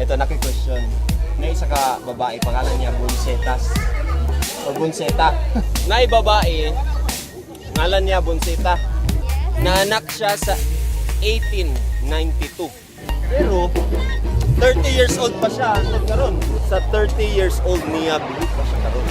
Ito na question. May isa ka babae, pangalan niya Bonsetas. O Bonseta. Nay babae, ngalan niya Bonseta. Naanak siya sa 1892. Pero 30 years old pa siya hanggang karon. Sa 30 years old niya, buhi pa siya karon.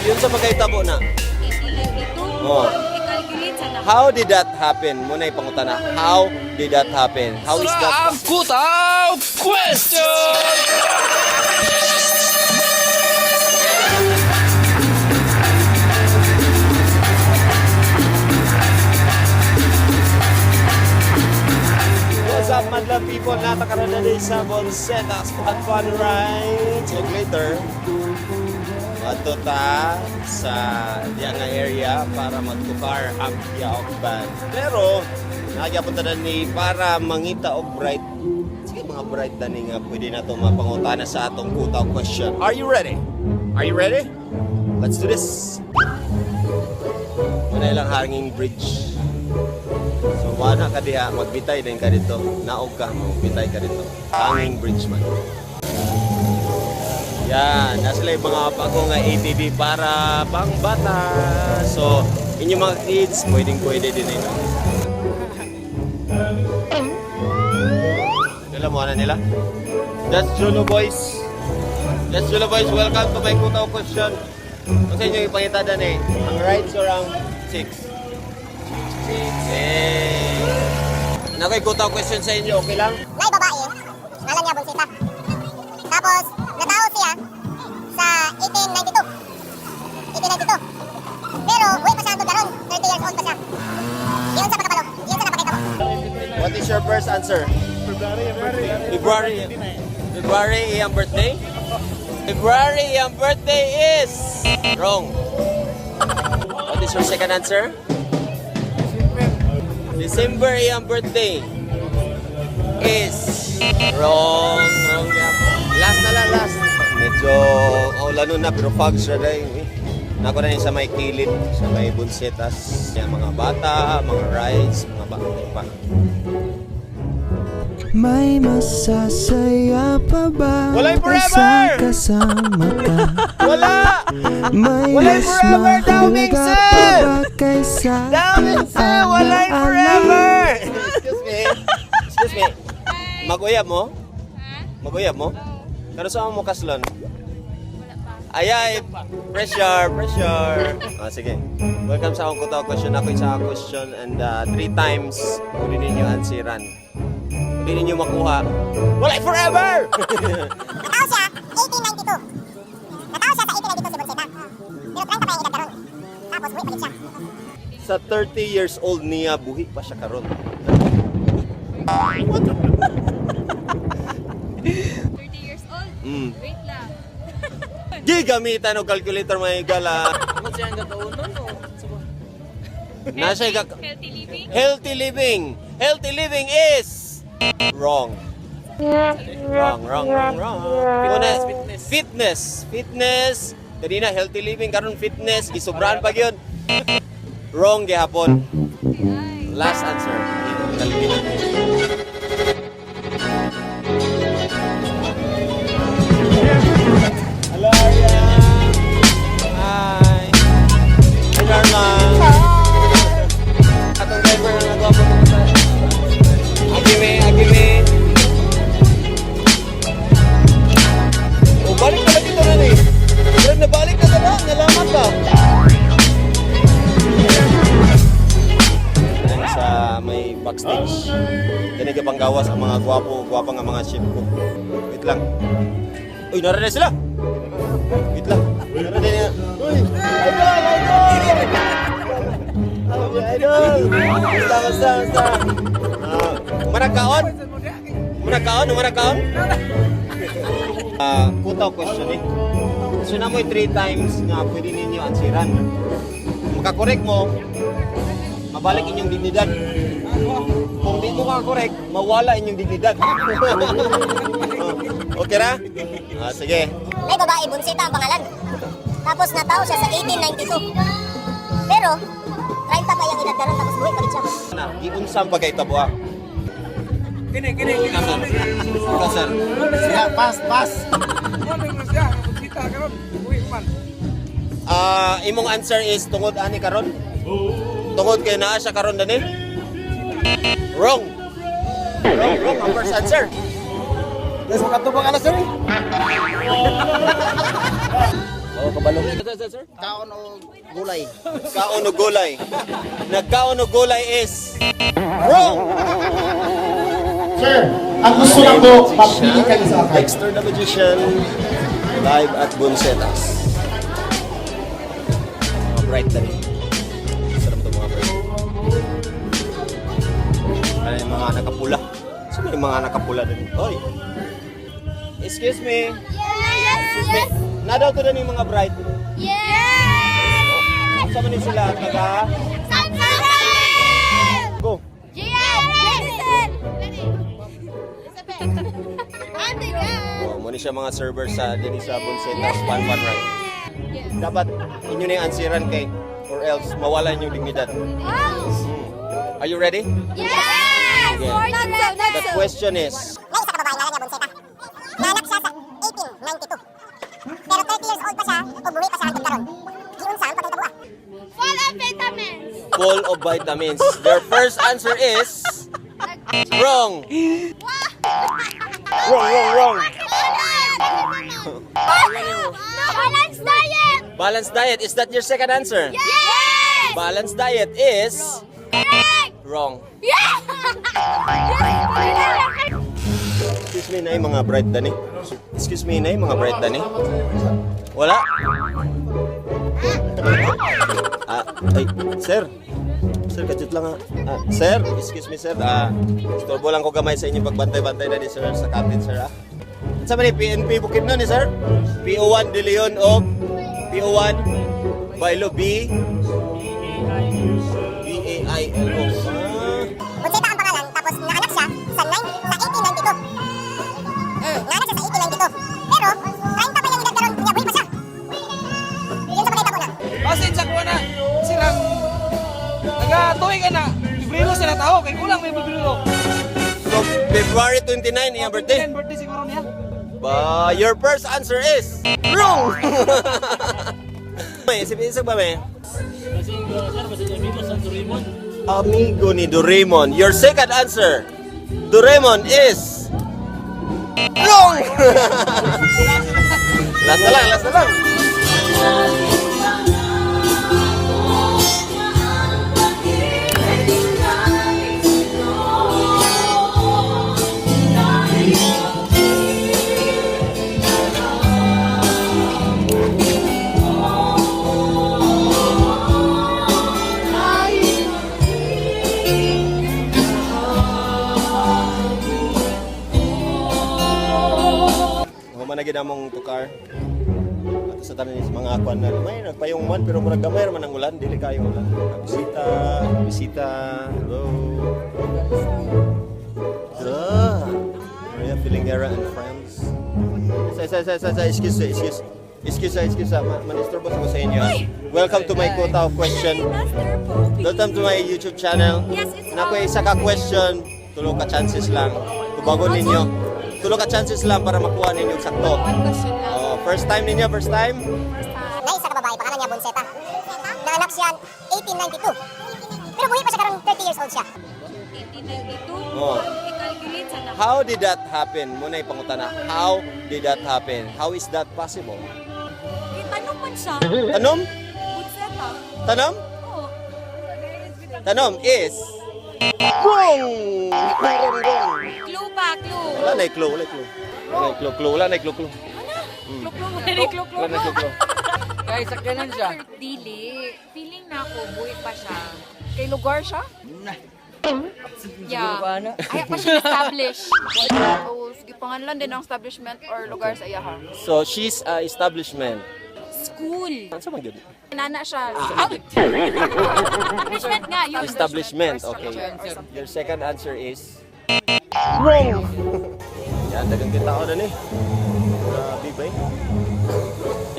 Yun sa magkaitabo na. 1892? Oh. I-calculate sa na. How did that happen? Muna ipangutana. How did that happen? How is that? Kutaw question! What's up, madlang people? Natakaroon na din sa Bonsetas at Fun Ride. So later, matuta sa diyan nga area para magtukar ang Yaok Band. Pero, nagyapunta na ni para mangita og bright. Sige mga bright na nga pwede na ito mapangutana sa atong kutaw question. Are you ready? Are you ready? Let's do this. Muna ilang hanging bridge. So, wala ka diha, magbitay din ka dito. Naog ka, magbitay ka dito. Hanging bridge man. Yan, nasa lang yung mga bago nga ATV para pang bata. So, inyong mga kids, pwede din ito. Alam mo na nila? That's Juno Boys. That's Juno Boys. Welcome to my Kutaw question. Kung sa inyo ipangitada na ang rides or ang 6? Hey. Nakoy Kutaw question sa inyo, okay lang? May babae, ngalan niya Bonseta. Tapos, natao siya sa 1892. 1892. Pero, buhay pa siya hanggang karon, 30 years old pa siya. Yun sa pagkabalo, yun sa napakita mo. What is your first answer? February. February iyang birthday? February iyang birthday is wrong. What is your second answer? December iyang birthday is wrong. Wrong na. Last na lang, last. Medyo kaulano na pero fog siya dahil. Nako na yun sa may kilid, sa may Bonsetas. Yung mga bata, mga rides, mga bakit pa. May masasaya pa ba? Walay forever! Kasama ka. Wala! May Walay mas forever, Daw mahalaga Mingsen! pa ba kaysa Walay alaala? forever! Excuse me. Excuse me. Mag-uyab mo? Mag-uyab mo? Kano sa mo kaslon? Ayay! Pressure! Pressure! Sige. Welcome sa akong Kutaw question. Ako isa akong question and 3 times huli ninyo ansiran. Huli ninyo makuha. Walay forever! Natao siya 1892. Natao siya sa 1892 si Bonseta. Pero 30 pa yung edad karon. Tapos, buhay pa din siya. Sa 30 years old niya, buhi pa siya karon. 30 years old? Mm. Wait lang. Gigamitan og calculator mga igala. Ano siya ang kataunan o? Nasa Healthy living? healthy living. Healthy living is wrong. Wrong. Una, fitness. Fitness. Kanina healthy living karon fitness gisubrahan pa gyud. Wrong gihapon. Last answer. Kalimutan. Hello, Arya. Hi. Hi, Darla. Atong driver na nagwapo ko sa. Agime. Oh, balik na dito na ni. Pero nabalik na na. Nalaman ka. Ayan sa may backstage. Dinig ka pang gawas ang mga gwapang ang mga ship ko. Wait lang. Uy, narinig sila! Wait lang. Narinig niya. Uy! Idol! Basta. Managkaon? Kutaw question eh. So na mo'y 3 times nga pwede ninyo ansiran. Makakorek mo, mabalik inyong dignidad. Kung di mo makakorek, mawala inyong dignidad. Okay na? Sige. May babae, Bonseta ang pangalan. Tapos, natao siya sa 1892. Pero, 30 pa yung edad karon, tapos buhay pa din siya. Giunsang pagkaitabo ah. Kini. Kasar. Siya, pass. Kita karon. Uy, man. Imong answer is tungod ani karon? Tungod kay naa siya karon dani? Wrong. Wrong ang first answer. Guys, makatubang alas sir. Oh, kabalo. Sir? Kaon o gulay. Kaon o gulay. Nagkaon o gulay is wrong. Sir, ang gusto lang ko, papili kayo sa akin. Dexter the Magician live at Bonsetas. Mga bright na rin. Sarap ito mga bright. Ay, mga nakapula. Sino yung mga nakapula din? Oy! Excuse me. Excuse me. Nadaw to din yung mga bright. Yes! Saan man sila? Taga? Go. Oh, muna siya mga server sa din sa Bonsetas Fun Ride. Dapat inyo na yung ansiran kay or else mawala yung dignidad. Are you ready? Yes! Okay. The question is, May isa ka babae, ngalan niya Bonseta. Nanak siya sa 1892. Pero 30 years old pa siya, o buhay pa siya hanggang karon. Giun saan pagkitabuha? Full of vitamins! full of vitamins. Their first answer is wrong. Wrong. Balanced diet! Balanced diet, is that your second answer? Yes! Balanced diet is Correct! wrong. Yes! Excuse me, Nay, mga bright dani. Excuse me, Nay, mga bright dani. Wala? Ay, sir. Sir, kachut lang ha. Sir, excuse me, sir. Istorbo lang ko gamay sa inyong pagbantay-bantay na di, sir, sa captain, sir, ha. Sa man PNP Bukid nun, sir? PO1 De Leon o PO1 Bailo B B-A-I-L-O. Bonseta ang pangalan, tapos naanak siya sa 1892. Naanak siya sa 1892. Pero, 30 pa yung edad karon, niya buhay pa siya. Yun sa pagkita ko na. Basin sa kuha na. Silang nagatuloy ka na. Bibrilo sila tao. Kaya kulang may bibrilo. So, February 29, iyang birthday. Birthday siguro niya. Your first answer is wrong. May isip ba may? Amigo ni Doraemon. Your second answer, Doraemon is wrong. last na lang. Managid among tukar. At sa tanan is mga akwan na may nagpayong man pero murag gamay man ang ulan, dili kayo ulan. Bisita. Hello. Are you feeling era and friends? Excuse. Manistorbo ko sa inyo. Welcome to my quota of question. Welcome to my YouTube channel. Yes, it's Nako isa ka question, tulo ka chances lang. Tubagon ninyo. Tulo ka chances lang para makuha ninyo sakto. Oh, first time ninyo, first time? May isa ka babae, pangalan niya Bonseta. Naanak siya 1892. Pero buhay pa siya karon, 30 years old siya. 1892? Oh. I-calculate sa na. How did that happen? Muna ipangutana. How did that happen? How is that possible? Tanong man siya. Tanom? Bonseta. Tanom? Oo. Tanom is wrong. Clue pa, clue. Wala na clue. Wala na clue. Clue, wala na clue. Guys, sakyanan siya. Dili. Feeling na ako, buhay pa siya. Kay lugar siya? Yeah. Ay, pa siya establish. So, sige, pangalan din ang establishment or lugar sa iyaha. So, she's establishment. School. Ano sa mga yun? Nana siya. Establishment nga, yun. Establishment, okay. Your second answer is wrong. Yan, dagang kita ako doon eh. Grabe ba eh?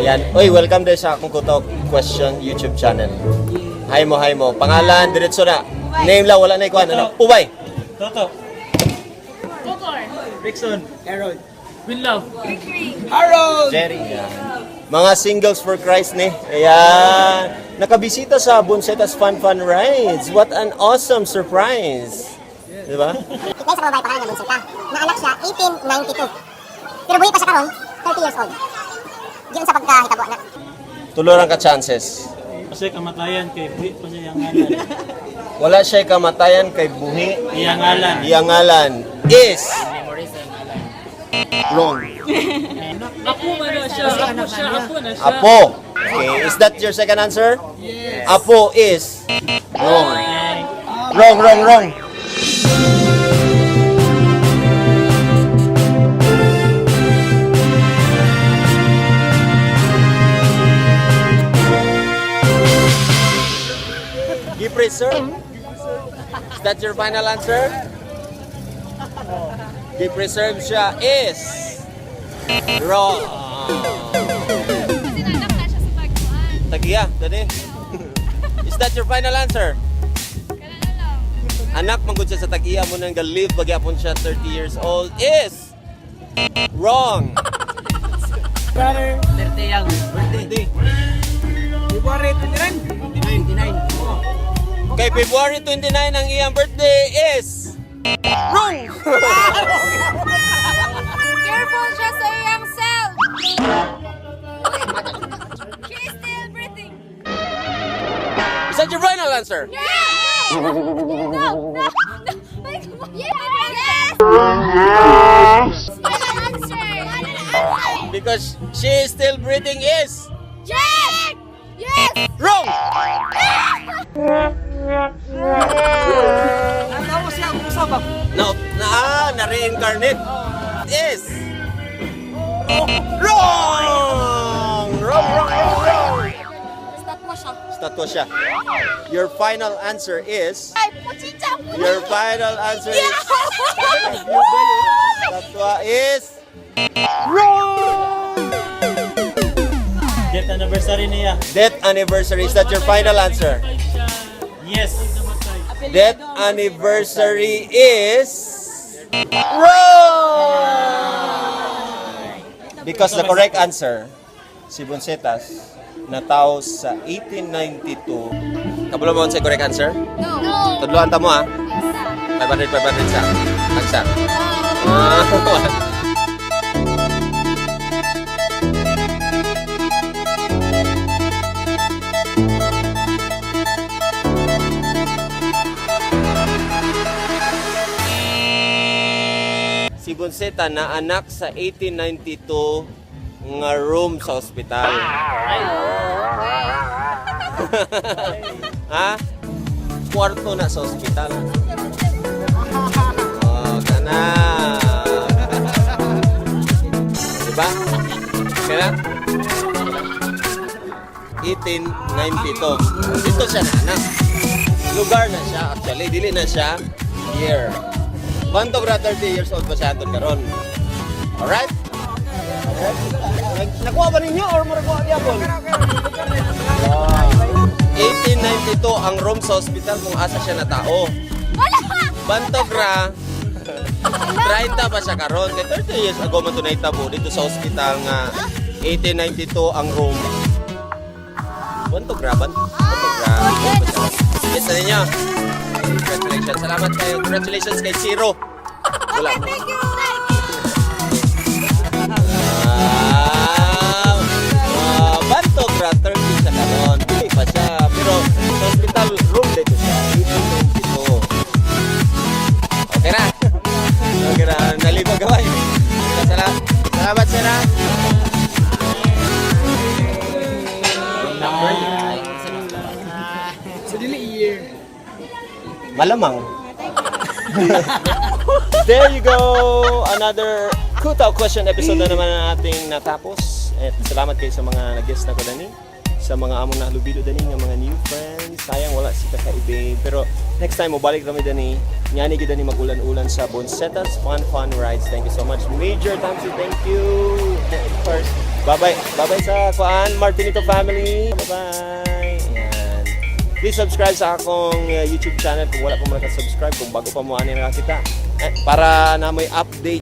Ayan. Uy, welcome din sa akong Kutok Question YouTube channel. Hi mo. Pangalan, diretso na. Name lang, wala na ikuhan. Ano? Ubay. Toto. Rickson. Aaron. Winlove. Harold. Jerry. Yan. Mga singles for Christ ni. Ayan. Nakabisita sa Bonsetas Fun Rides. What an awesome surprise. Diba? Guys, sa babae pangalan ng Bonseta. Naanak siya 1892. Pero buhay pa siya karon, 30 years old. Diyan sa pagkahitabo na. Tuluran ka chances. Kasi kamatayan kay buhi pa siya yung ngalan. Wala siya kamatayan kay buhi. Iyang ngalan. Iyang ngalan is wrong. Apo man na siya. Apo na siya. Apo. Okay, is that your second answer? Yes. Apo is wrong. Wrong. Give reserve. Is that your final answer? Give reserve siya is wrong. Tagiya, dali. Is that your final answer? Anak manggod siya sa tagiya mo nang live bagyapon siya 30 years old is wrong. Brother. Birthday yang. Birthday. February 29. Kay February 29 ang iyang birthday is wrong. Careful siya sa iyang self. She is still breathing. Is that your final answer? Yes! No. Yes! Final answer. Because she is still breathing is Yes! Yes! wrong. Ang tao siya ang usabak. No, na-reincarnate is wrong. Wrong. Statwa siya. Statwa siya. Your final answer is Ay, puchicha! Statwa is wrong. Death anniversary niya. Death anniversary, is that your final answer? Yes. Death anniversary is wrong. Because the correct answer, si Bonsetas natao sa 1892. Kabalo mo sa correct answer? No. Tudloan ta mo ha. 500 sa. Agsa. Si Bonseta na anak sa 1892 nga room sa ospital. Ha? Kwarto na sa ospital. Oh, kana. Diba? Kaya? 1892. Dito siya na anak. Lugar na siya actually. Dili na siya year. Bantog ra 30 years old pa siya antod karon. Alright? Nakuha ba ninyo or marakuha niya po? 1892 ang room sa hospital kung asa siya na tao. Bantog ra 30 pa siya karon. Kay 30 years ago man to nahitabo dito sa hospital nga 1892 ang room. Bantog ra. Yes na ninyo. Congratulations. Salamat kayo. Congratulations kay Zero. Wala. Thank you. Bantog ra 30 siya karon. Dili pa siya. Pero sa hospital room dito siya. 1892. Okay na. Okay na. Nalibag gaway. Salamat sir. Sa dili year. Malamang. There you go. Another Kutaw Question episode na naman na ating natapos. At salamat kayo sa mga nag-guest na ko dani. Sa mga among nahalubilo dani ng mga new friends. Sayang wala si kakaibe. Pero next time mobalik kami dani. Nyani gid dani magulan-ulan sa Bonsetas Fun Rides. Thank you so much. Major Tamsi, thank you. First, bye-bye. Bye-bye sa kuan Martinito family. Bye-bye. Ayan. Please subscribe sa akong YouTube channel kung wala pa mo nakasubscribe. Kung bago pa mo ani nakakita. Para na may update